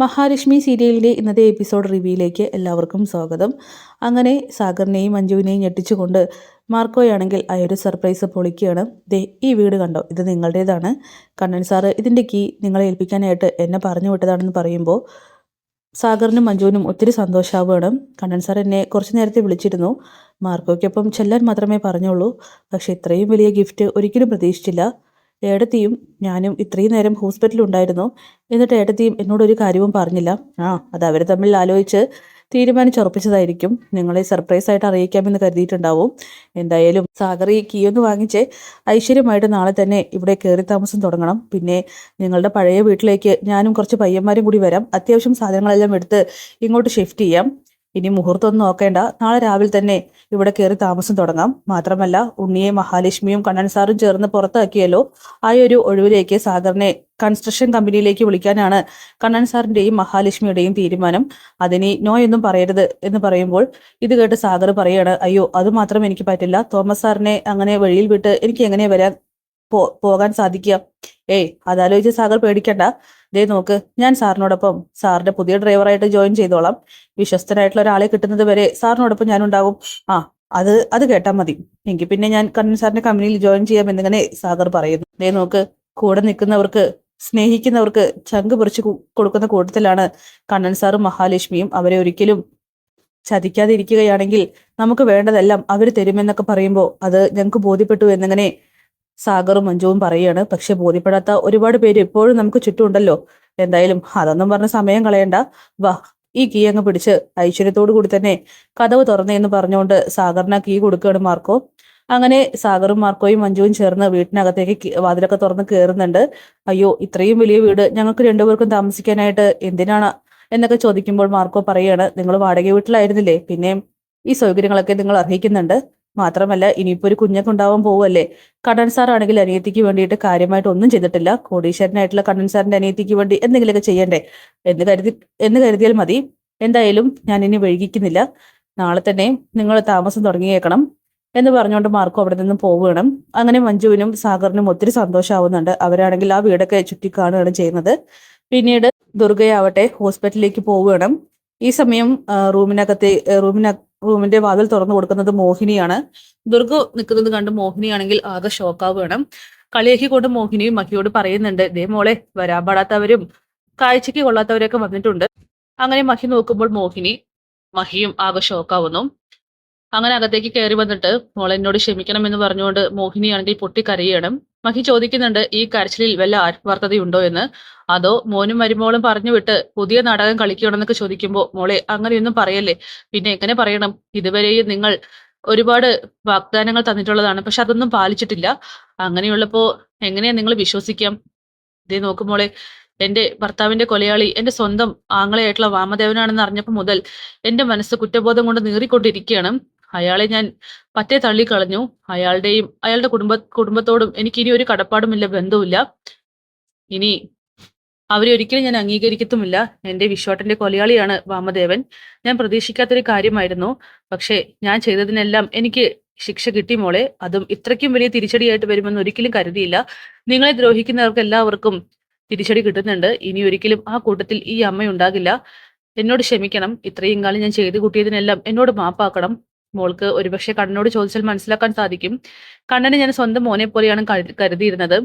മഹാലക്ഷ്മി സീരിയലിൻ്റെ ഇന്നത്തെ എപ്പിസോഡ് റിവ്യൂയിലേക്ക് എല്ലാവർക്കും സ്വാഗതം. അങ്ങനെ സാഗറിനെയും മഞ്ജുവിനെയും ഞെട്ടിച്ചുകൊണ്ട് മാർക്കോയാണെങ്കിൽ ആ ഒരു സർപ്രൈസ് പൊളിക്കുകയാണ്. ദേ ഈ വീട് കണ്ടോ, ഇത് നിങ്ങളുടേതാണ്. കണ്ണൻ സാറ് ഇതിൻ്റെ കീ നിങ്ങളെ ഏൽപ്പിക്കാനായിട്ട് എന്നെ പറഞ്ഞു വിട്ടതാണെന്ന് പറയുമ്പോൾ സാഗറിനും മഞ്ജുവിനും ഒത്തിരി സന്തോഷമാവുകയാണ്. കണ്ണൻ സാർ എന്നെ കുറച്ച് നേരത്തെ വിളിച്ചിരുന്നു, മാർക്കോയ്ക്കൊപ്പം ചെല്ലാൻ മാത്രമേ പറഞ്ഞുള്ളൂ. പക്ഷേ ഇത്രയും വലിയ ഗിഫ്റ്റ് ഒരിക്കലും പ്രതീക്ഷിച്ചില്ല. ഏടത്തിയും ഞാനും ഇത്രയും നേരം ഹോസ്പിറ്റലുണ്ടായിരുന്നു, എന്നിട്ട് ഏടത്തിയും എന്നോടൊരു കാര്യവും പറഞ്ഞില്ല. അത് അവർ തമ്മിൽ ആലോചിച്ച് തീരുമാനിച്ചുറപ്പിച്ചതായിരിക്കും. നിങ്ങളെ സർപ്രൈസ് ആയിട്ട് അറിയിക്കാമെന്ന് കരുതിയിട്ടുണ്ടാവും. എന്തായാലും സാഗർ ഈ കീ ഒന്ന് വാങ്ങിച്ച് ഐശ്വര്യമായിട്ട് നാളെ തന്നെ ഇവിടെ കയറി താമസം തുടങ്ങണം. പിന്നെ നിങ്ങളുടെ പഴയ വീട്ടിലേക്ക് ഞാനും കുറച്ച് പയ്യന്മാരും കൂടി വരാം. അത്യാവശ്യം സാധനങ്ങളെല്ലാം എടുത്ത് ഇങ്ങോട്ട് ഷിഫ്റ്റ് ചെയ്യാം. ഇനി മുഹൂർത്തമൊന്നും നോക്കേണ്ട, നാളെ രാവിലെ തന്നെ ഇവിടെ കയറി താമസം തുടങ്ങാം. മാത്രമല്ല ഉണ്ണിയെ മഹാലക്ഷ്മിയും കണ്ണൻ സാറും ചേർന്ന് പുറത്താക്കിയല്ലോ, ആ ഒരു ഒഴിവിലേക്ക് സാഗറിനെ കൺസ്ട്രക്ഷൻ കമ്പനിയിലേക്ക് വിളിക്കാനാണ് കണ്ണൻ സാറിന്റെയും മഹാലക്ഷ്മിയുടെയും തീരുമാനം. അതിനി നോ എന്നും പറയരുത് എന്ന് പറയുമ്പോൾ ഇത് കേട്ട് സാഗർ പറയാണ്, അയ്യോ അത് മാത്രം എനിക്ക് പറ്റില്ല, തോമസ് സാറിനെ അങ്ങനെ വഴിയിൽ വിട്ട് എനിക്ക് എങ്ങനെ പോകാൻ സാധിക്കുക. അതാലോചിച്ച് സാഗർ പേടിക്കണ്ട. ദേ നോക്ക്, ഞാൻ സാറിനോടൊപ്പം സാറിന്റെ പുതിയ ഡ്രൈവറായിട്ട് ജോയിൻ ചെയ്തോളാം. വിശ്വസ്തനായിട്ടുള്ള ഒരാളെ കിട്ടുന്നത് വരെ സാറിനോടൊപ്പം ഞാൻ ഉണ്ടാകും. അത് കേട്ടാൽ മതി. എങ്കിൽ പിന്നെ ഞാൻ കണ്ണൻ സാറിന്റെ കമ്പനിയിൽ ജോയിൻ ചെയ്യാം എന്നിങ്ങനെ സാഗർ പറയുന്നു. ദേ നോക്ക്, കൂടെ നിൽക്കുന്നവർക്ക് സ്നേഹിക്കുന്നവർക്ക് ചങ്ക് പറിച്ചു കൊടുക്കുന്ന കൂട്ടത്തിലാണ് കണ്ണൻ സാറും മഹാലക്ഷ്മിയും. അവരെ ഒരിക്കലും ചതിക്കാതിരിക്കുകയാണെങ്കിൽ നമുക്ക് വേണ്ടതെല്ലാം അവർ തരുമെന്നൊക്കെ പറയുമ്പോൾ അത് ഞങ്ങൾക്ക് ബോധ്യപ്പെട്ടു എന്നിങ്ങനെ സാഗറും മഞ്ജുവും പറയുകയാണ്. പക്ഷെ ബോധ്യപ്പെടാത്ത ഒരുപാട് പേര് ഇപ്പോഴും നമുക്ക് ചുറ്റുമുണ്ടല്ലോ. എന്തായാലും അതൊന്നും പറഞ്ഞ സമയം കളയണ്ട, വാ ഈ കീ അങ്ങ് പിടിച്ച് ഐശ്വര്യത്തോടു കൂടി തന്നെ കതവ് തുറന്നേന്ന് പറഞ്ഞുകൊണ്ട് സാഗറിന് കീ കൊടുക്കുകയാണ് മാർക്കോ. അങ്ങനെ സാഗറും മാർക്കോയും മഞ്ജുവും ചേർന്ന് വീട്ടിനകത്തേക്ക് വാതിലൊക്കെ തുറന്ന് കയറുന്നുണ്ട്. അയ്യോ ഇത്രയും വലിയ വീട് ഞങ്ങൾക്ക് രണ്ടുപേർക്കും താമസിക്കാനായിട്ട് എന്തിനാണ് എന്നൊക്കെ ചോദിക്കുമ്പോൾ മാർക്കോ പറയാണ്, നിങ്ങൾ വാടക വീട്ടിലായിരുന്നില്ലേ, പിന്നെ ഈ സൗകര്യങ്ങളൊക്കെ നിങ്ങൾ അർഹിക്കുന്നുണ്ട്. മാത്രമല്ല ഇനിയിപ്പോ ഒരു കുഞ്ഞൊക്കെ ഉണ്ടാവാൻ പോവല്ലേ. കണ്ണൻ സാർ ആണെങ്കിൽ അനിയത്തിക്ക് വേണ്ടിയിട്ട് കാര്യമായിട്ട് ഒന്നും ചെയ്തിട്ടില്ല. കോടീശ്വരനായിട്ടുള്ള കണ്ണൻ സാറിന്റെ അനിയത്തിക്ക് വേണ്ടി എന്തെങ്കിലുമൊക്കെ ചെയ്യണ്ടേ എന്ന് കരുതിയാൽ മതി. എന്തായാലും ഞാൻ ഇനി വൈകിക്കുന്നില്ല, നാളെ തന്നെ നിങ്ങൾ താമസം തുടങ്ങിയേക്കണം എന്ന് പറഞ്ഞുകൊണ്ട് മാർക്കോ അവിടെ നിന്ന് പോവുകയാണ്. അങ്ങനെ മഞ്ജുവിനും സാഗറിനും ഒത്തിരി സന്തോഷമാവുന്നുണ്ട്. അവരാണെങ്കിൽ ആ വീടൊക്കെ ചുറ്റിക്കാണുകയാണ് ചെയ്യുന്നത്. പിന്നീട് ദുർഗയാവട്ടെ ഹോസ്പിറ്റലിലേക്ക് പോവുകയാണ്. ഈ സമയം റൂമിന്റെ വാതിൽ തുറന്നു കൊടുക്കുന്നത് മോഹിനിയാണ്. ദുർഗ നിൽക്കുന്നത് കണ്ട് മോഹിനിയാണെങ്കിൽ ആകെ ഷോക്കാവുകയാണ്. കളിയാക്കിക്കൊണ്ട് മോഹിനിയും മഹിയോട് പറയുന്നുണ്ട്, ദേ മോളെ, വരാൻ പാടാത്തവരും കാഴ്ചയ്ക്ക് കൊള്ളാത്തവരൊക്കെ വന്നിട്ടുണ്ട്. അങ്ങനെ മഹി നോക്കുമ്പോൾ മഹിയും ആകെ ഷോക്കാവുന്നു. അങ്ങനെ അകത്തേക്ക് കയറി വന്നിട്ട് മോളെ എന്നോട് ക്ഷമിക്കണം എന്ന് പറഞ്ഞുകൊണ്ട് മോഹിനിയാണെങ്കിൽ പൊട്ടിക്കരയണം. മഹി ചോദിക്കുന്നുണ്ട്, ഈ കരച്ചിലിൽ വല്ല ആത്മാർത്ഥതയുണ്ടോ എന്ന്, അതോ മോനും മരുമോളും പറഞ്ഞു വിട്ട് പുതിയ നാടകം കളിക്കണമെന്നൊക്കെ ചോദിക്കുമ്പോൾ, മോളെ അങ്ങനെയൊന്നും പറയല്ലേ, പിന്നെ എങ്ങനെ പറയണം, ഇതുവരെയും നിങ്ങൾ ഒരുപാട് വാഗ്ദാനങ്ങൾ തന്നിട്ടുള്ളതാണ്, പക്ഷെ അതൊന്നും പാലിച്ചിട്ടില്ല. അങ്ങനെയുള്ളപ്പോ എങ്ങനെയാ നിങ്ങൾ വിശ്വസിക്കാം. ഇതേ നോക്കുമോളെ, എന്റെ ഭർത്താവിന്റെ കൊലയാളി എന്റെ സ്വന്തം ആങ്ങളെയായിട്ടുള്ള വാമദേവനാണെന്ന് അറിഞ്ഞപ്പോ മുതൽ എന്റെ മനസ്സ് കുറ്റബോധം കൊണ്ട് നീറിക്കൊണ്ടിരിക്കുകയാണ്. അയാളെ ഞാൻ പറ്റെ തള്ളിക്കളഞ്ഞു. അയാളുടെയും അയാളുടെ കുടുംബത്തോടും എനിക്ക് ഇനി ഒരു കടപ്പാടുമില്ല, ബന്ധവുമില്ല. ഇനി അവരെ ഒരിക്കലും ഞാൻ അംഗീകരിക്കത്തുമില്ല. എന്റെ വിശ്വാട്ടന്റെ കൊലയാളിയാണ് വാമദേവൻ. ഞാൻ പ്രതീക്ഷിക്കാത്തൊരു കാര്യമായിരുന്നു. പക്ഷേ ഞാൻ ചെയ്തതിനെല്ലാം എനിക്ക് ശിക്ഷ കിട്ടി മോളെ. അതും ഇത്രയ്ക്കും വലിയ തിരിച്ചടിയായിട്ട് വരുമെന്ന് ഒരിക്കലും കരുതിയില്ല. നിങ്ങളെ ദ്രോഹിക്കുന്നവർക്ക് എല്ലാവർക്കും തിരിച്ചടി കിട്ടുന്നുണ്ട്. ഇനി ഒരിക്കലും ആ കൂട്ടത്തിൽ ഈ അമ്മയുണ്ടാകില്ല. എന്നോട് ക്ഷമിക്കണം. ഇത്രയും കാലം ഞാൻ ചെയ്തു കൂട്ടിയതിനെല്ലാം എന്നോട് മാപ്പാക്കണം. മോൾക്ക് ഒരുപക്ഷെ കണ്ണനോട് ചോദിച്ചാൽ മനസ്സിലാക്കാൻ സാധിക്കും. കണ്ണനെ ഞാൻ സ്വന്തം മോനെ പോലെയാണ് കരുതിയിരുന്നത്.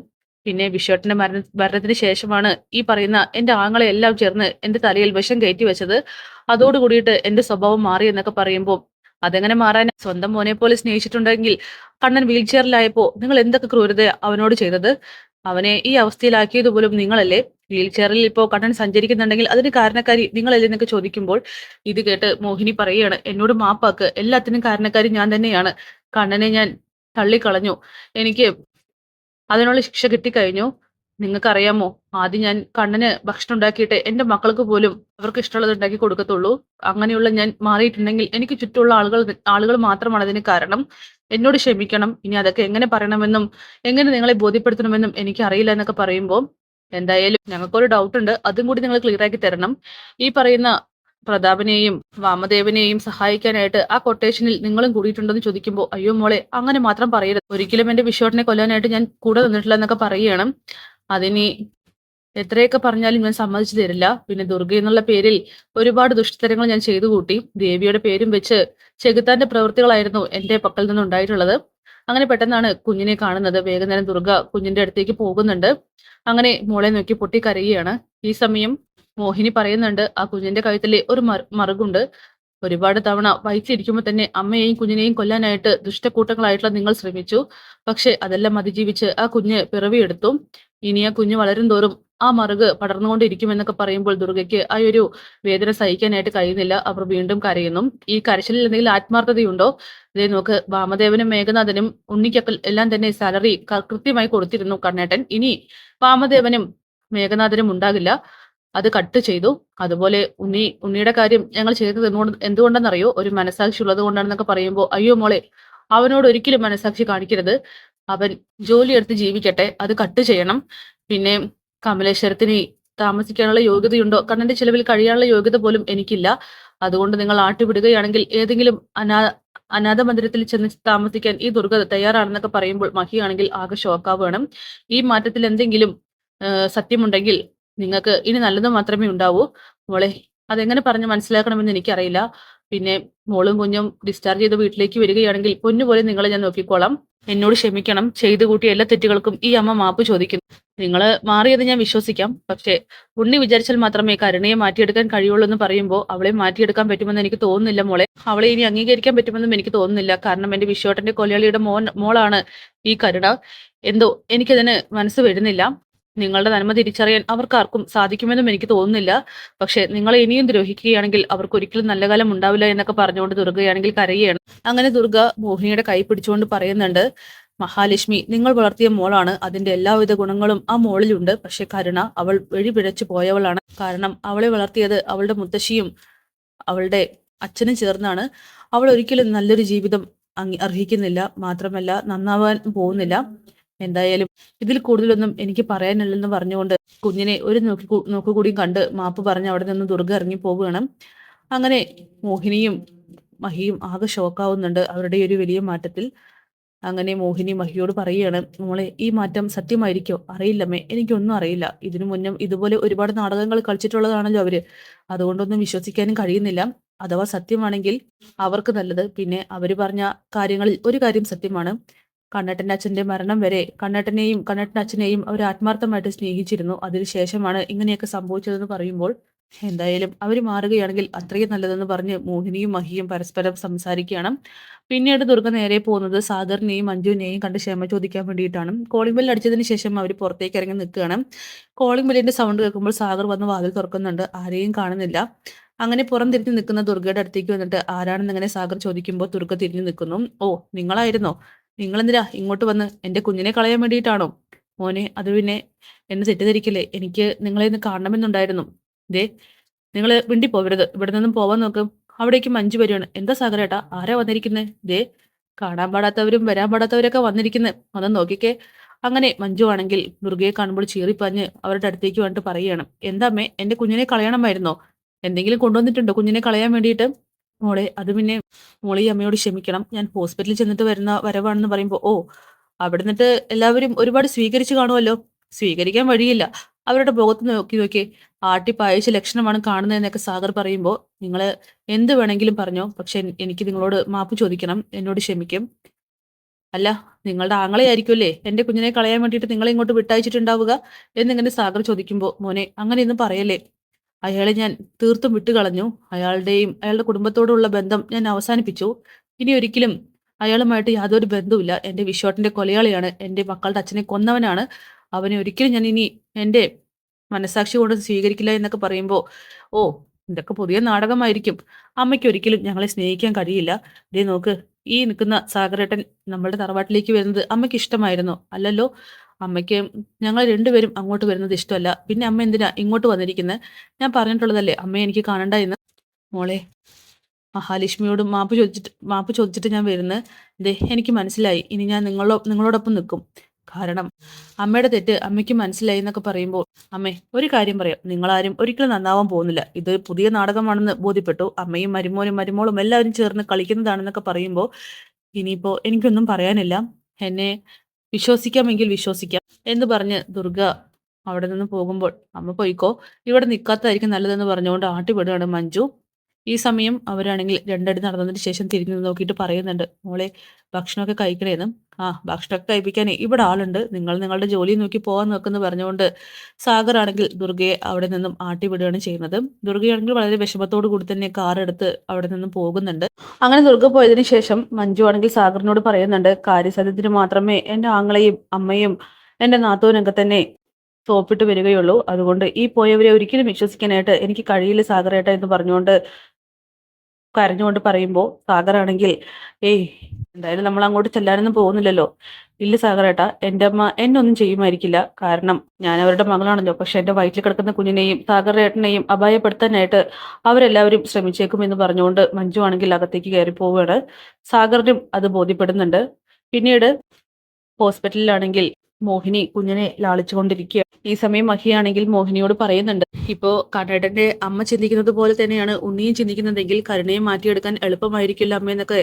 പിന്നെ വിശ്വട്ടന്റെ മരണത്തിന് ശേഷമാണ് ഈ പറയുന്ന എന്റെ ആങ്ങളെ എല്ലാം ചേർന്ന് എന്റെ തലയിൽ വിഷം കയറ്റി വെച്ചത്. അതോടുകൂടിയിട്ട് എന്റെ സ്വഭാവം മാറി എന്നൊക്കെ പറയുമ്പോൾ, അതെങ്ങനെ മാറാൻ, സ്വന്തം മോനെ പോലെ സ്നേഹിച്ചിട്ടുണ്ടെങ്കിൽ കണ്ണൻ വീൽ ചെയറിലായപ്പോ നിങ്ങൾ എന്തൊക്കെ ക്രൂരത അവനോട് ചെയ്തത്. അവനെ ഈ അവസ്ഥയിലാക്കിയത് പോലും നിങ്ങളല്ലേ. വീൽ ചെയറിൽ ഇപ്പോ കണ്ണൻ സഞ്ചരിക്കുന്നുണ്ടെങ്കിൽ അതിന് കാരണക്കാരി നിങ്ങളല്ലേ എന്നൊക്കെ ചോദിക്കുമ്പോൾ ഇത് കേട്ട് മോഹിനി പറയുകയാണ്, എന്നോട് മാപ്പാക്ക്, എല്ലാത്തിനും കാരണക്കാരി ഞാൻ തന്നെയാണ്. കണ്ണനെ ഞാൻ തള്ളിക്കളഞ്ഞു. എനിക്ക് അതിനുള്ള ശിക്ഷ കിട്ടിക്കഴിഞ്ഞു. നിങ്ങൾക്കറിയാമോ, ആദ്യം ഞാൻ കണ്ണന് ഭക്ഷണം ഉണ്ടാക്കിയിട്ട് എന്റെ മക്കൾക്ക് പോലും അവർക്ക് ഇഷ്ടമുള്ളത് ഉണ്ടാക്കി കൊടുക്കത്തുള്ളൂ. അങ്ങനെയുള്ള ഞാൻ മാറിയിട്ടുണ്ടെങ്കിൽ എനിക്ക് ചുറ്റുമുള്ള ആളുകൾ മാത്രമാണ് അതിന് കാരണം. എന്നോട് ക്ഷമിക്കണം. ഇനി അതൊക്കെ എങ്ങനെ പറയണമെന്നും എങ്ങനെ നിങ്ങളെ ബോധ്യപ്പെടുത്തണമെന്നും എനിക്ക് അറിയില്ല എന്നൊക്കെ പറയുമ്പോൾ, എന്തായാലും ഞങ്ങൾക്കൊരു ഡൗട്ട് ഉണ്ട്, അതും കൂടി നിങ്ങൾ ക്ലിയർ ആക്കി തരണം. ഈ പറയുന്ന പ്രതാപനെയും വാമദേവനെയും സഹായിക്കാനായിട്ട് ആ കൊട്ടേഷനിൽ നിങ്ങളും കൂടിയിട്ടുണ്ടെന്ന് ചോദിക്കുമ്പോൾ, അയ്യോ മോളെ അങ്ങനെ മാത്രം പറയരുത്, ഒരിക്കലും എന്റെ വിശ്വട്ടിനെ കൊല്ലാനായിട്ട് ഞാൻ കൂടെ നിന്നിട്ടില്ല എന്നൊക്കെ പറയുകയാണ്. അതിനി എത്രയൊക്കെ പറഞ്ഞാലും ഞാൻ സമ്മതിച്ചു തരില്ല. പിന്നെ ദുർഗ എന്നുള്ള പേരിൽ ഒരുപാട് ദുഷ്ടത്തരങ്ങൾ ഞാൻ ചെയ്തു കൂട്ടി. ദേവിയുടെ പേരും വെച്ച് ചെകുത്താന്റെ പ്രവൃത്തികളായിരുന്നു എന്റെ പക്കൽ നിന്ന് ഉണ്ടായിട്ടുള്ളത്. അങ്ങനെ പെട്ടെന്നാണ് കുഞ്ഞിനെ കാണുന്നത്. വേഗം തന്നെ ദുർഗ കുഞ്ഞിന്റെ അടുത്തേക്ക് പോകുന്നുണ്ട്. അങ്ങനെ മോളെ നോക്കി പൊട്ടിക്കരയുകയാണ്. ഈ സമയം മോഹിനി പറയുന്നുണ്ട്, ആ കുഞ്ഞിന്റെ കഴുത്തില് ഒരു മറുകുണ്ട്. ഒരുപാട് തവണ വയറ്റിലിരിക്കുമ്പോൾ തന്നെ അമ്മയെയും കുഞ്ഞിനെയും കൊല്ലാനായിട്ട് ദുഷ്ടക്കൂട്ടങ്ങളായിട്ടുള്ള നിങ്ങൾ ശ്രമിച്ചു. പക്ഷെ അതെല്ലാം അതിജീവിച്ച് ആ കുഞ്ഞ് പിറവിയെടുത്തു. ഇനി ആ കുഞ്ഞ് വളരും തോറും ആ മറുക് പടർന്നുകൊണ്ടിരിക്കുമെന്നൊക്കെ പറയുമ്പോൾ ദുർഗയ്ക്ക് ആ ഒരു വേദന സഹിക്കാനായിട്ട് കഴിയുന്നില്ല. അവർ വീണ്ടും കരയുന്നു. ഈ കരച്ചിലിൽ എന്തെങ്കിലും ആത്മാർത്ഥതയുണ്ടോ? ദേ നോക്ക്, വാമദേവനും മേഘനാഥനും ഉണ്ണിക്കൊക്കെ എല്ലാം തന്നെ സാലറി കൃത്യമായി കൊടുത്തിരുന്നു കണ്ണേട്ടൻ. ഇനി വാമദേവനും മേഘനാഥനും ഉണ്ടാകില്ല. അത് കട്ട് ചെയ്തു. അതുപോലെ ഉണ്ണിയുടെ കാര്യം ഞങ്ങൾ ചെയ്തത് എന്തുകൊണ്ടെന്നറിയോ? ഒരു മനസ്സാക്ഷി ഉള്ളത് കൊണ്ടാണെന്നൊക്കെ പറയുമ്പോൾ, അയ്യോ മോളെ, അവനോട് ഒരിക്കലും മനസ്സാക്ഷി കാണിക്കരുത്. അവൻ ജോലിയെടുത്ത് ജീവിക്കട്ടെ. അത് കട്ട് ചെയ്യണം. പിന്നെ കമലേശ്വരത്തിന് താമസിക്കാനുള്ള യോഗ്യതയുണ്ടോ? കണ്ണന്റെ ചിലവിൽ കഴിയാനുള്ള യോഗ്യത പോലും എനിക്കില്ല. അതുകൊണ്ട് നിങ്ങൾ ആട്ടിവിടുകയാണെങ്കിൽ ഏതെങ്കിലും അനാഥ മന്ദിരത്തിൽ ചെന്ന് താമസിക്കാൻ ഈ ദുർഗ തയ്യാറാണെന്നൊക്കെ പറയുമ്പോൾ മഹിയാണെങ്കിൽ ആകെ ഷോക്കാവുകയാണ്. ഈ മാറ്റത്തിൽ എന്തെങ്കിലും സത്യമുണ്ടെങ്കിൽ നിങ്ങൾക്ക് ഇനി നല്ലത് മാത്രമേ ഉണ്ടാവൂ. മോളെ, അതെങ്ങനെ പറഞ്ഞ് മനസ്സിലാക്കണമെന്ന് എനിക്കറിയില്ല. പിന്നെ മോളും കുഞ്ഞും ഡിസ്ചാർജ് ചെയ്ത് വീട്ടിലേക്ക് വരികയാണെങ്കിൽ പൊന്നുപോലെ നിങ്ങളെ ഞാൻ നോക്കിക്കോളാം. എന്നോട് ക്ഷമിക്കണം. ചെയ്തു കൂട്ടിയ എല്ലാ തെറ്റുകൾക്കും ഈ അമ്മ മാപ്പ് ചോദിക്കുന്നു. നിങ്ങള് മാറിയത് ഞാൻ വിശ്വസിക്കാം. പക്ഷേ ഉണ്ണി വിചാരിച്ചാൽ മാത്രമേ കരുണയെ മാറ്റിയെടുക്കാൻ കഴിയുള്ളൂ എന്ന് പറയുമ്പോൾ അവളെ മാറ്റിയെടുക്കാൻ പറ്റുമെന്ന് എനിക്ക് തോന്നുന്നില്ല മോളെ. അവളെ ഇനി അംഗീകരിക്കാൻ പറ്റുമെന്നും എനിക്ക് തോന്നുന്നില്ല. കാരണം എന്റെ വിശ്വട്ടന്റെ കൊലയാളിയുടെ മോളാണ് ഈ കരുണ. എന്തോ എനിക്കതിന് മനസ്സ് വരുന്നില്ല. നിങ്ങളുടെ നന്മ തിരിച്ചറിയാൻ അവർക്കാർക്കും സാധിക്കുമെന്നും എനിക്ക് തോന്നുന്നില്ല. പക്ഷെ നിങ്ങളെ ഇനിയും ദ്രോഹിക്കുകയാണെങ്കിൽ അവർക്ക് ഒരിക്കലും നല്ല കാലം ഉണ്ടാവില്ല എന്നൊക്കെ പറഞ്ഞുകൊണ്ട് ദുർഗയാണെങ്കിൽ കരയുകയാണ്. അങ്ങനെ ദുർഗ മോഹിനിയുടെ കൈ പിടിച്ചുകൊണ്ട് പറയുന്നുണ്ട്, മഹാലക്ഷ്മി നിങ്ങൾ വളർത്തിയ മോളാണ്. അതിന്റെ എല്ലാവിധ ഗുണങ്ങളും ആ മോളിലുണ്ട്. പക്ഷെ കരുണ, അവൾ വഴിപിഴച്ചു പോയവളാണ്. കാരണം അവളെ വളർത്തിയത് അവളുടെ മുത്തശ്ശിയും അവളുടെ അച്ഛനും ചേർന്നാണ്. അവൾ ഒരിക്കലും നല്ലൊരു ജീവിതം അർഹിക്കുന്നില്ല. മാത്രമല്ല നന്നാവാൻ പോകുന്നില്ല. എന്തായാലും ഇതിൽ കൂടുതലൊന്നും എനിക്ക് പറയാനില്ലെന്ന് പറഞ്ഞുകൊണ്ട് കുഞ്ഞിനെ ഒരു നോക്കുകൂടിയും കണ്ട് മാപ്പ് പറഞ്ഞ് അവിടെ നിന്ന് ദുർഗ ഇറങ്ങി പോവുകയാണ്. അങ്ങനെ മോഹിനിയും മഹിയും ആകെ ഷോക്കാവുന്നുണ്ട് അവരുടെ ഒരു വലിയ മാറ്റത്തിൽ. അങ്ങനെ മോഹിനി മഹിയോട് പറയുകയാണ്, മോളെ ഈ മാറ്റം സത്യമായിരിക്കോ? അറിയില്ലമ്മേ, എനിക്കൊന്നും അറിയില്ല. ഇതിനു മുന്നും ഇതുപോലെ ഒരുപാട് നാടകങ്ങൾ കളിച്ചിട്ടുള്ളതാണല്ലോ അവര്. അതുകൊണ്ടൊന്നും വിശ്വസിക്കാനും കഴിയുന്നില്ല. അഥവാ സത്യമാണെങ്കിൽ അവർക്ക് നല്ലത്. പിന്നെ അവര് പറഞ്ഞ കാര്യങ്ങളിൽ ഒരു കാര്യം സത്യമാണ്. കണ്ണേട്ടൻ്റെ അച്ഛന്റെ മരണം വരെ കണ്ണേട്ടൻ്റെ അച്ഛനെയും അവർ ആത്മാർത്ഥമായിട്ട് സ്നേഹിച്ചിരുന്നു. അതിനുശേഷമാണ് ഇങ്ങനെയൊക്കെ സംഭവിച്ചതെന്ന് പറയുമ്പോൾ എന്തായാലും അവർ മാറുകയാണെങ്കിൽ അത്രയും നല്ലതെന്ന് പറഞ്ഞ് മോഹിനിയും മഹിയും പരസ്പരം സംസാരിക്കുകയാണ്. പിന്നീട് ദുർഗ നേരെ പോകുന്നത് സാഗറിനെയും മഞ്ജുവിനെയും കണ്ട് ക്ഷമ ചോദിക്കാൻ വേണ്ടിയിട്ടാണ്. കോളിംഗ് ബെൽ അടിച്ചതിന് ശേഷം അവർ പുറത്തേക്ക് ഇറങ്ങി നിൽക്കുകയാണ്. കോളിംഗ് ബെല്ലിന്റെ സൗണ്ട് കേൾക്കുമ്പോൾ സാഗർ വന്ന് വാതിൽ തുറക്കുന്നുണ്ട്. ആരെയും കാണുന്നില്ല. അങ്ങനെ പുറം തിരിഞ്ഞു നിൽക്കുന്ന ദുർഗയുടെ അടുത്തേക്ക് വന്നിട്ട് ആരാണെന്ന് അങ്ങനെ സാഗർ ചോദിക്കുമ്പോൾ ദുർഗ തിരിഞ്ഞു നിൽക്കുന്നു. ഓ, നിങ്ങളായിരുന്നോ? നിങ്ങളെന്തിനാ ഇങ്ങോട്ട് വന്ന്? എന്റെ കുഞ്ഞിനെ കളയാൻ വേണ്ടിയിട്ടാണോ? മോനെ, അത് പിന്നെ എന്നെ തെറ്റിദ്ധരിക്കല്ലേ. എനിക്ക് നിങ്ങളെ ഇന്ന് കാണണമെന്നുണ്ടായിരുന്നു. ദേ, നിങ്ങൾ മിണ്ടി പോവരുത്. ഇവിടെ നിന്നും പോവാൻ നോക്കും. അവിടേക്ക് മഞ്ജു വരുവാണ്. എന്താ സാഗരേട്ടാ, ആരാ വന്നിരിക്കുന്നത്? ദേ, കാണാൻ പാടാത്തവരും വരാൻ പാടാത്തവരൊക്കെ വന്നിരിക്കുന്നത്. അതൊന്ന് നോക്കിക്കേ. അങ്ങനെ മഞ്ജു ആണെങ്കിൽ ദുർഗയെ കാണുമ്പോൾ ചീറിപ്പാഞ്ഞ് അവരുടെ അടുത്തേക്ക് വന്നിട്ട് പറയുകയാണ്, എന്താ അമ്മേ, എന്റെ കുഞ്ഞിനെ കളയണമായിരുന്നോ? എന്തെങ്കിലും കൊണ്ടുവന്നിട്ടുണ്ടോ കുഞ്ഞിനെ കളയാൻ വേണ്ടിയിട്ട്? മോളെ, അത് പിന്നെ മോളെ ഈ അമ്മയോട് ക്ഷമിക്കണം. ഞാൻ ഹോസ്പിറ്റലിൽ ചെന്നിട്ട് വരുന്ന വരവാണെന്ന് പറയുമ്പോൾ, ഓ, അവിടെ നിന്നിട്ട് എല്ലാവരും ഒരുപാട് സ്വീകരിച്ചു കാണുമല്ലോ. സ്വീകരിക്കാൻ വഴിയില്ല. അവരുടെ മുഖത്ത് നോക്കി നോക്കി ആട്ടിപ്പായച്ച ലക്ഷണമാണ് കാണുന്നതെന്നൊക്കെ സാഗർ പറയുമ്പോൾ, നിങ്ങൾ എന്ത് വേണമെങ്കിലും പറഞ്ഞോ, പക്ഷെ എനിക്ക് നിങ്ങളോട് മാപ്പ് ചോദിക്കണം. എന്നോട് ക്ഷമിക്കും. അല്ല, നിങ്ങളുടെ ആങ്ങളെയായിരിക്കുമല്ലേ എന്റെ കുഞ്ഞിനെ കളയാൻ വേണ്ടിയിട്ട് നിങ്ങളെ ഇങ്ങോട്ട് വിട്ടയച്ചിട്ടുണ്ടാവുക എന്നിങ്ങനെ സാഗർ ചോദിക്കുമ്പോൾ, മോനെ അങ്ങനെയൊന്നും പറയല്ലേ. അയാളെ ഞാൻ തീർത്തും വിട്ടുകളഞ്ഞു. അയാളുടെ കുടുംബത്തോടുള്ള ബന്ധം ഞാൻ അവസാനിപ്പിച്ചു. ഇനി ഒരിക്കലും അയാളുമായിട്ട് യാതൊരു ബന്ധവുമില്ല. എന്റെ വിശ്വാട്ടിന്റെ കൊലയാളിയാണ്. എന്റെ മക്കളുടെ അച്ഛനെ കൊന്നവനാണ്. അവനെ ഒരിക്കലും ഞാൻ ഇനി എന്റെ മനസ്സാക്ഷി കൊണ്ട് സ്വീകരിക്കില്ല എന്നൊക്കെ പറയുമ്പോൾ, ഓ, ഇതൊക്കെ പുതിയ നാടകമായിരിക്കും. അമ്മയ്ക്ക് ഒരിക്കലും ഞങ്ങളെ സ്നേഹിക്കാൻ കഴിയില്ല. ദേ നോക്ക്, ഈ നിൽക്കുന്ന സാഗരേട്ടൻ നമ്മളുടെ തറവാട്ടിലേക്ക് വരുന്നത് അമ്മയ്ക്ക് ഇഷ്ടമായിരുന്നോ? അല്ലല്ലോ. അമ്മയ്ക്ക് ഞങ്ങൾ രണ്ടുപേരും അങ്ങോട്ട് വരുന്നത് ഇഷ്ടമല്ല. പിന്നെ അമ്മ എന്തിനാ ഇങ്ങോട്ട് വന്നിരിക്കുന്നത്? ഞാൻ പറഞ്ഞിട്ടുള്ളതല്ലേ അമ്മയെ എനിക്ക് കാണണ്ട എന്ന്. മോളെ, മഹാലക്ഷ്മിയോട് മാപ്പ് ചോദിച്ചിട്ട് ഞാൻ വരുന്നത്. ദേ, എനിക്ക് മനസ്സിലായി. ഇനി ഞാൻ നിങ്ങളോടൊപ്പം നിൽക്കും. കാരണം അമ്മയുടെ തെറ്റ് അമ്മയ്ക്ക് മനസ്സിലായി എന്നൊക്കെ പറയുമ്പോൾ, അമ്മേ ഒരു കാര്യം പറയാം, നിങ്ങളാരും ഒരിക്കലും നന്നാവാൻ പോകുന്നില്ല. ഇത് പുതിയ നാടകമാണെന്ന് ബോധ്യപ്പെട്ടു. അമ്മയും മരുമോളും എല്ലാവരും ചേർന്ന് കളിക്കുന്നതാണെന്നൊക്കെ പറയുമ്പോൾ ഇനിയിപ്പോ എനിക്കൊന്നും പറയാനില്ല. എന്നെ വിശ്വസിക്കാമെങ്കിൽ വിശ്വസിക്കാം എന്ന് പറഞ്ഞ് ദുർഗ അവിടെ നിന്ന് പോകുമ്പോൾ അമ്മ പോയിക്കോ, ഇവിടെ നിൽക്കാത്തതായിരിക്കും നല്ലതെന്ന് പറഞ്ഞുകൊണ്ട് ആട്ടി വിടുകയാണ് മഞ്ജു. ഈ സമയം അവരാണെങ്കിൽ രണ്ടടി നടന്നതിന് ശേഷം തിരിഞ്ഞു നോക്കിയിട്ട് പറയുന്നുണ്ട്, മോളെ ഭക്ഷണമൊക്കെ കഴിക്കണേന്നും. ആ, ഭക്ഷണമൊക്കെ കഴിപ്പിക്കാനേ ഇവിടെ ആളുണ്ട്, നിങ്ങൾ നിങ്ങളുടെ ജോലി നോക്കി പോകാൻ നോക്കുന്നു പറഞ്ഞുകൊണ്ട് സാഗർ ആണെങ്കിൽ ദുർഗയെ അവിടെ നിന്നും ആട്ടി വിടുകയാണ് ചെയ്യുന്നത്. ദുർഗയാണെങ്കിൽ വളരെ വിഷമത്തോടു കൂടി തന്നെ കാർ എടുത്ത് അവിടെ നിന്നും പോകുന്നുണ്ട്. അങ്ങനെ ദുർഗ പോയതിനു ശേഷം മഞ്ജു ആണെങ്കിൽ സാഗറിനോട് പറയുന്നുണ്ട്, കാര്യസാധ്യത്തിന് മാത്രമേ എൻ്റെ ആങ്ങളെയും അമ്മയും എൻ്റെ നാത്തൂനൊക്കെ തന്നെ സോപ്പിട്ട് വരികയുള്ളൂ. അതുകൊണ്ട് ഈ പോയവരെ ഒരിക്കലും വിശ്വസിക്കാനായിട്ട് എനിക്ക് കഴിയില്ല സാഗറേട്ട എന്ന് പറഞ്ഞുകൊണ്ട് കരഞ്ഞുകൊണ്ട് പറയുമ്പോൾ സാഗറാണെങ്കിൽ, ഏയ് എന്തായാലും നമ്മൾ അങ്ങോട്ട് ചെല്ലാനൊന്നും പോകുന്നില്ലല്ലോ. ഇല്ല സാഗറേട്ടാ, എൻ്റെ അമ്മ എന്നെ ഒന്നും ചെയ്യുമായിരിക്കില്ല. കാരണം ഞാൻ അവരുടെ മകളാണല്ലോ. പക്ഷെ എൻ്റെ വയറ്റിൽ കിടക്കുന്ന കുഞ്ഞിനെയും സാഗറേട്ടനെയും അപായപ്പെടുത്താനായിട്ട് അവരെല്ലാവരും ശ്രമിച്ചേക്കും എന്ന് പറഞ്ഞുകൊണ്ട് മഞ്ജു ആണെങ്കിൽ അകത്തേക്ക് കയറി പോവുകയാണ്. സാഗറിനും അത് ബോധ്യപ്പെടുന്നുണ്ട്. പിന്നീട് ഹോസ്പിറ്റലിലാണെങ്കിൽ മോഹിനി കുഞ്ഞിനെ ലാളിച്ചുകൊണ്ടിരിക്കുക. ഈ സമയം മഹിയാണെങ്കിൽ മോഹിനിയോട് പറയുന്നുണ്ട്, ഇപ്പോ കണ്ണേട്ടന്റെ അമ്മ ചിന്തിക്കുന്നത് പോലെ തന്നെയാണ് ഉണ്ണിയും ചിന്തിക്കുന്നതെങ്കിൽ കരുണയെ മാറ്റിയെടുക്കാൻ എളുപ്പമായിരിക്കില്ല അമ്മയെന്നൊക്കെ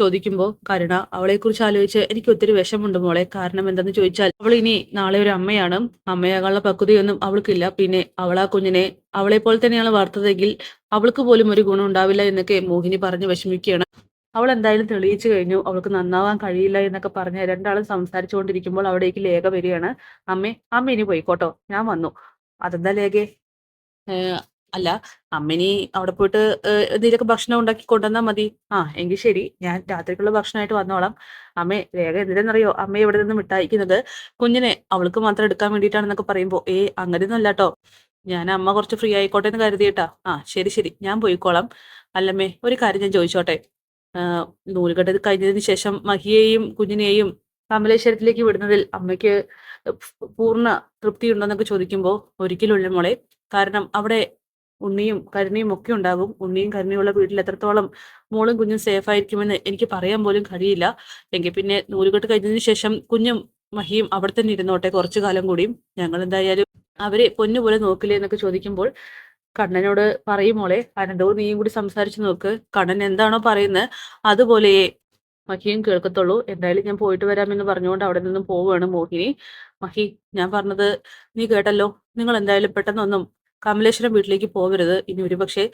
ചോദിക്കുമ്പോൾ കരുണ അവളെക്കുറിച്ച് ആലോചിച്ച് എനിക്ക് ഒത്തിരി വിഷമുണ്ട് മോളെ. കാരണം എന്തെന്ന് ചോദിച്ചാൽ അവൾ ഇനി നാളെ ഒരു അമ്മയാണ്. അമ്മയാകാനുള്ള പക്വതയൊന്നും അവൾക്കില്ല. പിന്നെ അവൾ ആ കുഞ്ഞിനെ അവളെ പോലെ തന്നെയാണ് വളർത്തതെങ്കിൽ അവൾക്ക് പോലും ഒരു ഗുണം ഉണ്ടാവില്ല എന്നൊക്കെ മോഹിനി പറഞ്ഞ് വിഷമിക്കുകയാണ്. അവൾ എന്തായാലും തെളിയിച്ചു കഴിഞ്ഞു അവൾക്ക് നന്നാവാൻ കഴിയില്ല എന്നൊക്കെ പറഞ്ഞ് രണ്ടാളും സംസാരിച്ചുകൊണ്ടിരിക്കുമ്പോൾ അവിടേക്ക് ലേഖ വരികയാണ്. അമ്മ ഇനി പോയിക്കോട്ടോ, ഞാൻ വന്നു. അതെന്താ ലേഖേ? ഏഹ് അല്ല, അമ്മിനി അവിടെ പോയിട്ട് എന്തെങ്കിലുമൊക്കെ ഭക്ഷണം ഉണ്ടാക്കി കൊണ്ടുവന്നാൽ മതി. ആ, എങ്കിൽ ശരി, ഞാൻ രാത്രിക്കുള്ള ഭക്ഷണമായിട്ട് വന്നോളാം. അമ്മേ, വേഗം എന്തിനെന്നറിയോ അമ്മ ഇവിടെ നിന്ന് മിഠായിക്കുന്നത്? കുഞ്ഞിനെ അവൾക്ക് മാത്രം എടുക്കാൻ വേണ്ടിയിട്ടാണെന്നൊക്കെ പറയുമ്പോൾ, അങ്ങനെയൊന്നും അല്ല കേട്ടോ, ഞാൻ അമ്മ കുറച്ച് ഫ്രീ ആയിക്കോട്ടെ എന്ന് കരുതിയിട്ടാ. ആ, ശരി ശരി, ഞാൻ പോയിക്കോളാം. അല്ലമ്മേ, ഒരു കാര്യം ഞാൻ ചോദിച്ചോട്ടെ? ആഹ് നൂലുകെട്ട് കഴിഞ്ഞതിന് ശേഷം മഹിയെയും കുഞ്ഞിനെയും കമലേശ്വരത്തിലേക്ക് വിടുന്നതിൽ അമ്മയ്ക്ക് പൂർണ്ണ തൃപ്തി ഉണ്ടോന്നൊക്കെ ചോദിക്കുമ്പോൾ, ഒരിക്കലുമില്ല മോളെ. കാരണം അവിടെ ഉണ്ണിയും കരുണയും ഒക്കെ ഉണ്ടാകും. ഉണ്ണിയും കരുണയുള്ള വീട്ടിൽ എത്രത്തോളം മോളും കുഞ്ഞും സേഫ് ആയിരിക്കുമെന്ന് എനിക്ക് പറയാൻ പോലും കഴിയില്ല. എങ്കിൽ പിന്നെ നൂലുകെട്ട് കഴിഞ്ഞതിന് ശേഷം കുഞ്ഞും മഹിയും അവിടെ തന്നെ ഇരുന്നോട്ടെ കുറച്ചു കാലം കൂടിയും. ഞങ്ങൾ എന്തായാലും അവരെ പൊന്നുപോലെ നോക്കില്ലേ എന്നൊക്കെ ചോദിക്കുമ്പോൾ, കണ്ണനോട് പറയും മോളെ, അനന്തവും നീയും കൂടി സംസാരിച്ചു നോക്ക്. കണ്ണൻ എന്താണോ പറയുന്നത് അതുപോലെയേ മഹിയും കേൾക്കത്തുള്ളൂ. എന്തായാലും ഞാൻ പോയിട്ട് വരാമെന്ന് പറഞ്ഞുകൊണ്ട് അവിടെ നിന്നും പോവുകയാണ് മോഹിനി. മഹി, ഞാൻ പറഞ്ഞത് നീ കേട്ടല്ലോ. നിങ്ങൾ എന്തായാലും പെട്ടെന്നൊന്നും കമലേശ്വരം വീട്ടിലേക്ക് പോകരുത്. ഇനി ഒരുപക്ഷെ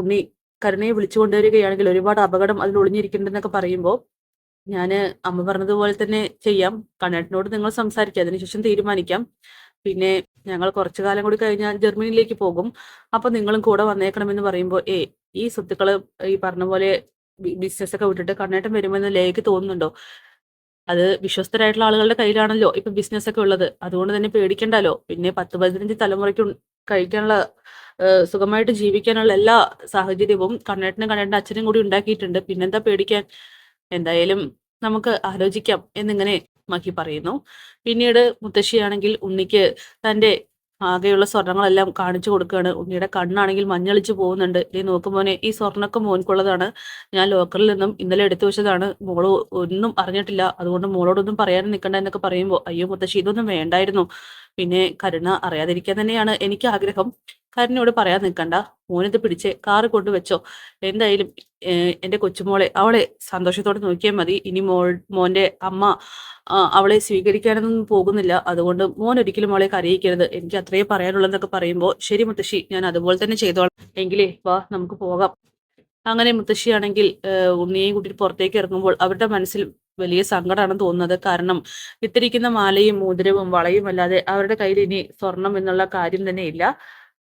ഉണ്ണി കരുണയെ വിളിച്ചു കൊണ്ടുവരികയാണെങ്കിൽ ഒരുപാട് അപകടം അതിൽ ഒളിഞ്ഞിരിക്കുന്നുണ്ടെന്നൊക്കെ പറയുമ്പോൾ, ഞാന് അമ്മ പറഞ്ഞതുപോലെ തന്നെ ചെയ്യാം. കണ്ണേട്ടനോട് നിങ്ങൾ സംസാരിക്കുക, അതിനുശേഷം തീരുമാനിക്കാം. പിന്നെ ഞങ്ങൾ കുറച്ചു കാലം കൂടി കഴിഞ്ഞാൽ ജർമ്മനിയിലേക്ക് പോകും. അപ്പൊ നിങ്ങളും കൂടെ വന്നേക്കണമെന്ന് പറയുമ്പോൾ, ഈ സ്വത്തുക്കള് ഈ പറഞ്ഞ പോലെ ബിസിനസ് ഒക്കെ വിട്ടിട്ട് കണ്ണേട്ടം വരുമെന്ന് ലേക്ക് തോന്നുന്നുണ്ടോ? അത് വിശ്വസ്തരായിട്ടുള്ള ആളുകളുടെ കയ്യിലാണല്ലോ ഇപ്പൊ ബിസിനസ് ഒക്കെ ഉള്ളത്. അതുകൊണ്ട് തന്നെ പേടിക്കണ്ടല്ലോ. പിന്നെ 10-15 തലമുറയ്ക്ക് കഴിക്കാനുള്ള സുഖമായിട്ട് ജീവിക്കാനുള്ള എല്ലാ സാഹചര്യവും കണ്ണേട്ടന്റെ അച്ഛനും കൂടി ഉണ്ടാക്കിയിട്ടുണ്ട്. പിന്നെന്താ പേടിക്കാൻ? എന്തായാലും നമുക്ക് ആലോചിക്കാം എന്നിങ്ങനെ മഹി പറയുന്നു. പിന്നീട് മുത്തശ്ശിയാണെങ്കിൽ ഉണ്ണിക്ക് തന്റെ ആകെയുള്ള സ്വർണങ്ങളെല്ലാം കാണിച്ചു കൊടുക്കുകയാണ്. ഉണ്ണിയുടെ കണ്ണാണെങ്കിൽ മഞ്ഞളിച്ചു പോകുന്നുണ്ട്. നോക്കുമ്പോനെ, ഈ സ്വർണ്ണമൊക്കെ മോൻകുള്ളതാണ്. ഞാൻ ലോക്കറിൽ നിന്നും ഇന്നലെ എടുത്തു വെച്ചതാണ്. മോള് ഒന്നും അറിഞ്ഞിട്ടില്ല. അതുകൊണ്ട് മോളോടൊന്നും പറയാനും നിൽക്കണ്ട എന്നൊക്കെ പറയുമ്പോൾ, അയ്യോ മുത്തശ്ശി, ഇതൊന്നും വേണ്ടായിരുന്നു. പിന്നെ കരുണ അറിയാതിരിക്കാൻ തന്നെയാണ് എനിക്ക് ആഗ്രഹം. കരുണയോട് പറയാൻ നിൽക്കണ്ട. മോനിത് പിടിച്ച് കാറ് കൊണ്ടുവച്ചോ. എന്തായാലും എൻ്റെ കൊച്ചുമോളെ, അവളെ സന്തോഷത്തോടെ നോക്കിയാൽ മതി. ഇനി മോന്റെ അമ്മ അവളെ സ്വീകരിക്കാനൊന്നും പോകുന്നില്ല. അതുകൊണ്ട് മോൻ ഒരിക്കലും അവളെ കരയിക്കരുത്. എനിക്ക് അത്രയും പറയാനുള്ളതെന്നൊക്കെ പറയുമ്പോൾ, ശരി മുത്തശ്ശി, ഞാൻ അതുപോലെ തന്നെ ചെയ്തോളാം. എങ്കിലേ വാ, നമുക്ക് പോകാം. അങ്ങനെ മുത്തശ്ശിയാണെങ്കിൽ ഉണ്ണിയെയും കൂട്ടിയിട്ട് പുറത്തേക്ക് ഇറങ്ങുമ്പോൾ അവരുടെ മനസ്സിൽ വലിയ സങ്കടമാണ് തോന്നുന്നത്. കാരണം ഇത്തിരിക്കുന്ന മാലയും മോതിരവും വളയും അല്ലാതെ അവരുടെ കയ്യിൽ ഇനി സ്വർണം എന്നുള്ള കാര്യം തന്നെ ഇല്ല.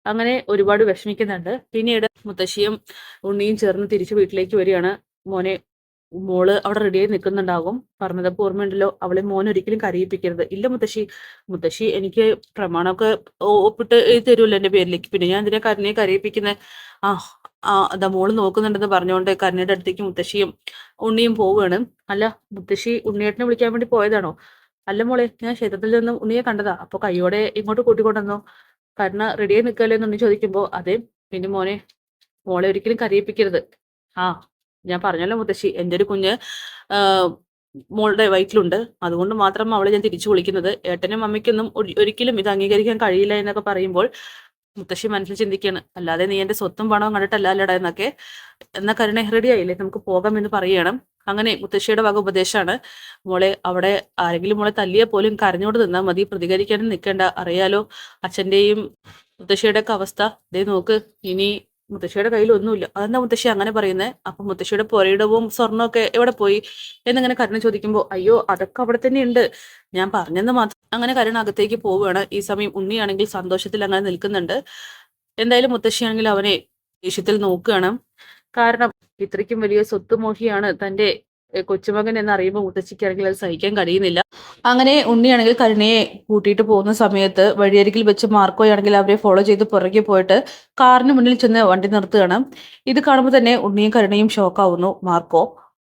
അങ്ങനെ ഒരുപാട് വിഷമിക്കുന്നുണ്ട്. പിന്നീട് മുത്തശ്ശിയും ഉണ്ണിയും ചേർന്ന് തിരിച്ചു വീട്ടിലേക്ക് വരികയാണ്. മോനെ, മോള് അവിടെ റെഡിയായി നിൽക്കുന്നുണ്ടാകും. പറഞ്ഞതൊക്കെ ഓർമ്മയുണ്ടല്ലോ. അവളെ മോൻ ഒരിക്കലും കരയിപ്പിക്കരുത്. ഇല്ല മുത്തശ്ശി, മുത്തശ്ശി എനിക്ക് പ്രമാണമൊക്കെ ഒപ്പിട്ട് എഴുതി തരുമല്ലോ എൻ്റെ പേരിലേക്ക്. പിന്നെ ഞാൻ എന്തിനാ കരുണയെ കരയിപ്പിക്കുന്നത്? ആ അതാ മോള് നോക്കുന്നുണ്ടെന്ന് പറഞ്ഞുകൊണ്ട് കരുണയുടെ അടുത്തേക്ക് മുത്തശ്ശിയും ഉണ്ണിയും പോവുകയാണ്. അല്ല, മുത്തശ്ശി ഉണ്ണിയേട്ടനെ വിളിക്കാൻ വേണ്ടി പോയതാണോ? അല്ല മോളെ, ഞാൻ ക്ഷേത്രത്തിൽ നിന്നും ഉണ്ണിയെ കണ്ടതാ. അപ്പൊ കയ്യോടെ ഇങ്ങോട്ട് കൂട്ടിക്കൊണ്ടുവന്നോ? കരുണ റെഡിയായി നിൽക്കല്ലേ എന്ന് ഉണ്ണി ചോദിക്കുമ്പോൾ, അതെ. പിന്നെ മോനെ, മോളെ ഒരിക്കലും കരയിപ്പിക്കരുത്. ആ, ഞാൻ പറഞ്ഞല്ലോ മുത്തശ്ശി, എൻ്റെ ഒരു കുഞ്ഞ് മോളുടെ വയറ്റിലുണ്ട്. അതുകൊണ്ട് മാത്രം അവളെ ഞാൻ തിരിച്ചു വിളിക്കുന്നത്. ഏട്ടനും അമ്മയ്ക്കൊന്നും ഒരിക്കലും ഇത് അംഗീകരിക്കാൻ കഴിയില്ല എന്നൊക്കെ പറയുമ്പോൾ മുത്തശ്ശി മനസ്സിൽ ചിന്തിക്കുകയാണ്, അല്ലാതെ നീ എൻ്റെ സ്വത്തും പണവും കണ്ടിട്ടല്ലല്ലടാ എന്നൊക്കെ. എന്നാ കരുണെ, റെഡി ആയില്ലേ, നമുക്ക് പോകാം എന്ന് പറയണം. അങ്ങനെ മുത്തശ്ശിയുടെ വക ഉപദേശമാണ്, മോളെ അവിടെ ആരെങ്കിലും മോളെ തല്ലിയാൽ പോലും കരഞ്ഞോട് നിന്നാൽ മതി, പ്രതികരിക്കാനും നിൽക്കണ്ട. അറിയാലോ അച്ഛൻ്റെയും മുത്തശ്ശിയുടെ ഒക്കെ അവസ്ഥ. ദേ നോക്ക്, ഇനി മുത്തശ്ശിയുടെ കയ്യിൽ ഒന്നുമില്ല. അതെന്താ മുത്തശ്ശി അങ്ങനെ പറയുന്നത്? അപ്പൊ മുത്തശ്ശിയുടെ പുരയിടവും സ്വർണ്ണമൊക്കെ എവിടെ പോയി എന്നിങ്ങനെ കരുണ ചോദിക്കുമ്പോൾ, അയ്യോ അതൊക്കെ അവിടെ തന്നെ ഉണ്ട്, ഞാൻ പറഞ്ഞെന്ന് മാത്രം. അങ്ങനെ കരുണ അകത്തേക്ക് പോവുകയാണ്. ഈ സമയം ഉണ്ണിയാണെങ്കിൽ സന്തോഷത്തിൽ അങ്ങനെ നിൽക്കുന്നുണ്ട്. എന്തായാലും മുത്തശ്ശിയാണെങ്കിൽ അവനെ ദേഷ്യത്തിൽ നോക്കുകയാണ്. കാരണം ഇത്രയ്ക്കും വലിയ സ്വത്തുമോഹിയാണ് തന്റെ കൊച്ചുമകൻ എന്നറിയുമ്പോൾ മുത്തശ്ശിക്കാണെങ്കിൽ അത് സഹിക്കാൻ കഴിയുന്നില്ല. അങ്ങനെ ഉണ്ണിയാണെങ്കിൽ കരുണയെ കൂട്ടിയിട്ട് പോകുന്ന സമയത്ത് വഴിയരികിൽ വെച്ച് മാർക്കോയാണെങ്കിൽ അവരെ ഫോളോ ചെയ്ത് പുറകെ പോയിട്ട് കാറിന് മുന്നിൽ ചെന്ന് വണ്ടി നിർത്തുകയാണ്. ഇത് കാണുമ്പോൾ തന്നെ ഉണ്ണിയും കരുണയും ഷോക്കാവുന്നു. മാർക്കോ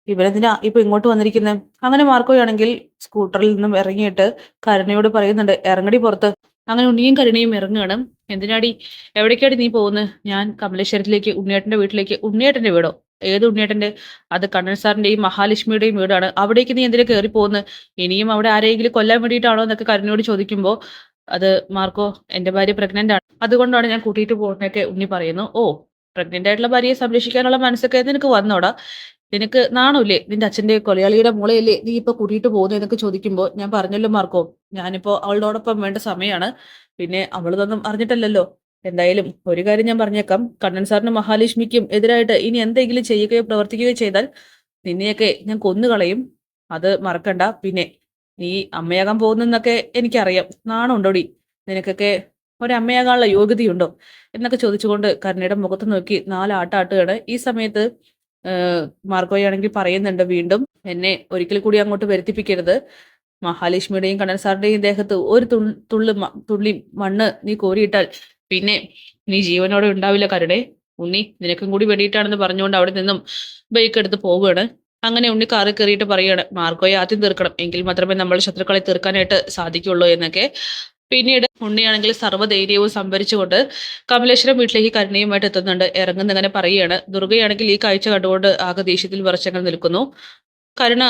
ഇവരെന്തിനാ ഇപ്പൊ ഇങ്ങോട്ട് വന്നിരിക്കുന്നത്? അങ്ങനെ മാർക്കോയാണെങ്കിൽ സ്കൂട്ടറിൽ നിന്നും ഇറങ്ങിയിട്ട് കരുണയോട് പറയുന്നുണ്ട്, ഇറങ്ങടി പുറത്ത്. അങ്ങനെ ഉണ്ണിയും കരുണയും ഇറങ്ങുകയാണ്. എന്തിനാടി, എവിടേക്കാടി നീ പോകുന്നത്? ഞാൻ കമലേശ്വരത്തിലേക്ക്, ഉണ്ണിയേട്ടന്റെ വീട്ടിലേക്ക്. ഉണ്ണിയേട്ടന്റെ വീടോ? ഏത് ഉണ്ണിയേട്ടന്റെ? അത് കണ്ണൻ സാറിന്റെയും മഹാലക്ഷ്മിയുടെയും വീടാണ്. അവിടേക്ക് നീ എന്തിനാ കയറി പോകുന്നത്? ഇനിയും അവിടെ ആരെങ്കിലും കൊല്ലാൻ വേണ്ടിയിട്ടാണോ എന്നൊക്കെ കരുണയോട് ചോദിക്കുമ്പോൾ, അത് മാർക്കോ, എന്റെ ഭാര്യ പ്രഗ്നന്റ് ആണ്, അതുകൊണ്ടാണ് ഞാൻ കൂട്ടിയിട്ട് പോകുന്നതൊക്കെ ഉണ്ണി പറയുന്നു. ഓ, പ്രഗ്നന്റ് ആയിട്ടുള്ള ഭാര്യയെ സംരക്ഷിക്കാനുള്ള മനസ്സൊക്കെ നിനക്ക് വന്നോടാ? നിനക്ക് നാണമില്ലേ? നിന്റെ അച്ഛന്റെ കൊലയാളിയുടെ മോളെയല്ലേ നീ ഇപ്പൊ കൂട്ടിയിട്ട് പോകുന്നു എന്നൊക്കെ ചോദിക്കുമ്പോൾ, ഞാൻ പറഞ്ഞല്ലോ മാർക്കോ, ഞാനിപ്പോ അവളോടൊപ്പം വേണ്ട സമയമാണ്, പിന്നെ അവളതൊന്നും അറിഞ്ഞിട്ടല്ലല്ലോ. എന്തായാലും ഒരു കാര്യം ഞാൻ പറഞ്ഞേക്കാം, കണ്ണൻ സാറിനും മഹാലക്ഷ്മിക്കും എതിരായിട്ട് ഇനി എന്തെങ്കിലും ചെയ്യുകയോ പ്രവർത്തിക്കുകയോ ചെയ്താൽ നിന്നെയൊക്കെ ഞാൻ കൊന്നുകളയും, അത് മറക്കണ്ട. പിന്നെ നീ അമ്മയാകാൻ പോകുന്നെന്നൊക്കെ എനിക്കറിയാം, നാണമുണ്ടോടി നിനക്കൊക്കെ? ഒരമ്മയാകാനുള്ള യോഗ്യതയുണ്ടോ എന്നൊക്കെ ചോദിച്ചുകൊണ്ട് കരുണയുടെ മുഖത്ത് നോക്കി നാലാട്ടാട്ടുകയാണ്. ഈ സമയത്ത് മാർക്കോയാണെങ്കിൽ പറയുന്നുണ്ട് വീണ്ടും, എന്നെ ഒരിക്കൽ കൂടി അങ്ങോട്ട് വരുത്തിപ്പിക്കരുത്. മഹാലക്ഷ്മിയുടെയും കണ്ണൻ സാറിന്റെയും ദേഹത്ത് ഒരു തുള്ളി മണ്ണ് നീ കോരിയിട്ടാൽ പിന്നെ നീ ജീവനോടെ ഉണ്ടാവില്ല കരുണേ. ഉണ്ണി നിനക്കും കൂടി വേണ്ടിയിട്ടാണെന്ന് പറഞ്ഞുകൊണ്ട് അവിടെ നിന്നും ബൈക്ക് എടുത്ത് പോവുകയാണ്. അങ്ങനെ ഉണ്ണി കാറിൽ കയറിയിട്ട് പറയുകയാണ്, മാർക്കോയെ ആദ്യം തീർക്കണം, എങ്കിൽ മാത്രമേ നമ്മൾ ശത്രുക്കളെ തീർക്കാനായിട്ട് സാധിക്കുള്ളൂ എന്നൊക്കെ. പിന്നീട് ഉണ്ണിയാണെങ്കിൽ സർവ്വധൈര്യവും സംഭരിച്ചുകൊണ്ട് കമലേശ്വരം വീട്ടിലേക്ക് കരുണയുമായിട്ട് എത്തുന്നുണ്ട്. ഇറങ്ങുന്നങ്ങനെ പറയുകയാണ്. ദുർഗയാണെങ്കിൽ ഈ കാഴ്ച കണ്ടുകൊണ്ട് ആകെ ദേഷ്യത്തിൽ വിറച്ചങ്ങൾ നിൽക്കുന്നു. കരുണ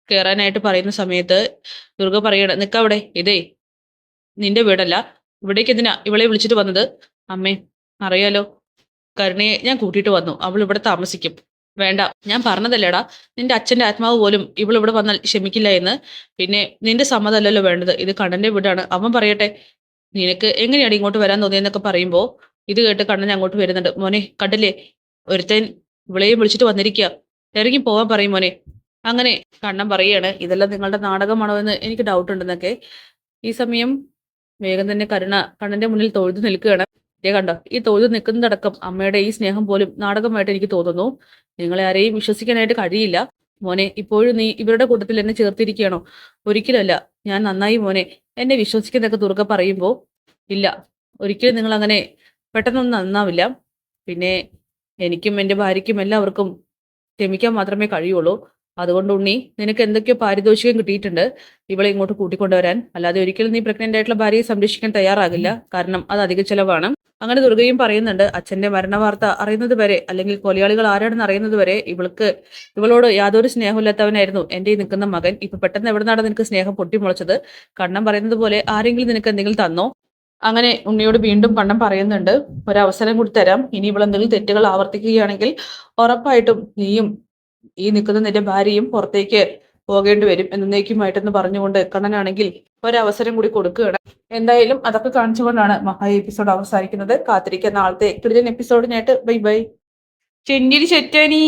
കയറാനായിട്ട് പറയുന്ന സമയത്ത് ദുർഗ പറയണം, നിക്കവിടെ, ഇതേ നിന്റെ വീടല്ല, ഇവിടേക്ക് എന്തിനാ ഇവളെ വിളിച്ചിട്ട് വന്നത്? അമ്മേ അറിയാലോ, കരുണയെ ഞാൻ കൂട്ടിയിട്ട് വന്നു, അവൾ ഇവിടെ താമസിക്കും. വേണ്ട, ഞാൻ പറഞ്ഞതല്ലേടാ, നിന്റെ അച്ഛന്റെ ആത്മാവ് പോലും ഇവൾ ഇവിടെ വന്നാൽ ക്ഷമിക്കില്ല എന്ന്. പിന്നെ നിന്റെ സമ്മതമല്ലല്ലോ വേണ്ടത്, ഇത് കണ്ണന്റെ വീടാണ്, അവൻ പറയട്ടെ. നിനക്ക് എങ്ങനെയാണ് ഇങ്ങോട്ട് വരാൻ തോന്നിയെന്നൊക്കെ പറയുമ്പോൾ ഇത് കേട്ട് കണ്ണൻ അങ്ങോട്ട് വരുന്നുണ്ട്. മോനെ കണ്ടില്ലേ, ഒരുത്തൻ ഇവളെയും വിളിച്ചിട്ട് വന്നിരിക്കുക, ഇറങ്ങി പോവാൻ പറയും മോനെ. അങ്ങനെ കണ്ണൻ പറയാണ്, ഇതെല്ലാം നിങ്ങളുടെ നാടകമാണോ എന്ന് എനിക്ക് ഡൗട്ട് ഉണ്ടെന്നൊക്കെ. ഈ സമയം വേഗം തന്നെ കരുണ കണ്ണന്റെ മുന്നിൽ തൊഴുതു നിൽക്കുകയാണ്. ഇതേ കണ്ടോ, ഈ തൊഴുതു നിൽക്കുന്നതടക്കം അമ്മയുടെ ഈ സ്നേഹം പോലും നാടകമായിട്ട് എനിക്ക് തോന്നുന്നു. നിങ്ങളെ ആരെയും വിശ്വസിക്കാനായിട്ട് കഴിയില്ല മോനെ. ഇപ്പോഴും നീ ഇവരുടെ കൂട്ടത്തിൽ എന്നെ ചേർത്തിരിക്കുകയാണോ? ഒരിക്കലല്ല, ഞാൻ നന്നായി മോനെ, എന്നെ വിശ്വസിക്കുന്നതൊക്കെ ദുർഗ പറയുമ്പോൾ, ഇല്ല, ഒരിക്കലും നിങ്ങൾ അങ്ങനെ പെട്ടെന്നൊന്നും നന്നാവില്ല. പിന്നെ എനിക്കും എൻ്റെ ഭാര്യയ്ക്കും എല്ലാവർക്കും ക്ഷമിക്കാൻ മാത്രമേ കഴിയുള്ളൂ. അതുകൊണ്ട് ഉണ്ണി, നിനക്ക് എന്തൊക്കെയോ പാരിതോഷികം കിട്ടിയിട്ടുണ്ട് ഇവളെ ഇങ്ങോട്ട് കൂട്ടിക്കൊണ്ടുവരാൻ. അല്ലാതെ ഒരിക്കലും നീ പ്രഗ്നന്റ് ആയിട്ടുള്ള ഭാര്യയെ സംരക്ഷിക്കാൻ തയ്യാറാകില്ല, കാരണം അത് അധിക ചെലവാണ്. അങ്ങനെ ദുർഗയും പറയുന്നുണ്ട്, അച്ഛന്റെ മരണവാർത്ത അറിയുന്നത് വരെ, അല്ലെങ്കിൽ കൊലയാളികൾ ആരാണെന്ന് അറിയുന്നത് വരെ ഇവളോട് യാതൊരു സ്നേഹമില്ലാത്തവനായിരുന്നു എൻ്റെ ഈ നിൽക്കുന്ന മകൻ. ഇപ്പൊ പെട്ടെന്ന് എവിടെ നിന്നാണ് നിനക്ക് സ്നേഹം പൊട്ടിമുളച്ചത്? കണ്ണം പറയുന്നത് പോലെ ആരെങ്കിലും നിനക്ക് എന്തെങ്കിലും തന്നോ? അങ്ങനെ ഉണ്ണിയോട് വീണ്ടും കണ്ണം പറയുന്നുണ്ട്, ഒരവസരം കൂടി തരാം, ഇനി ഇവളെന്തെങ്കിലും തെറ്റുകൾ ആവർത്തിക്കുകയാണെങ്കിൽ ഉറപ്പായിട്ടും നീയും ഈ നിൽക്കുന്ന നിന്റെ ഭാര്യയും പുറത്തേക്ക് പോകേണ്ടി വരും എന്നേക്കുമായിട്ടെന്ന് പറഞ്ഞുകൊണ്ട് കണ്ണനാണെങ്കിൽ ഒരവസരം കൂടി കൊടുക്കുകയാണ്. എന്തായാലും അതൊക്കെ കാണിച്ചുകൊണ്ടാണ് മഹാ എപ്പിസോഡ് അവസാനിക്കുന്നത്. കാത്തിരിക്കുന്ന നാളത്തെ കിടിലൻ എപ്പിസോഡിനായിട്ട് ബൈ ബൈ. ചെന്നിരി ചെറ്റനീ.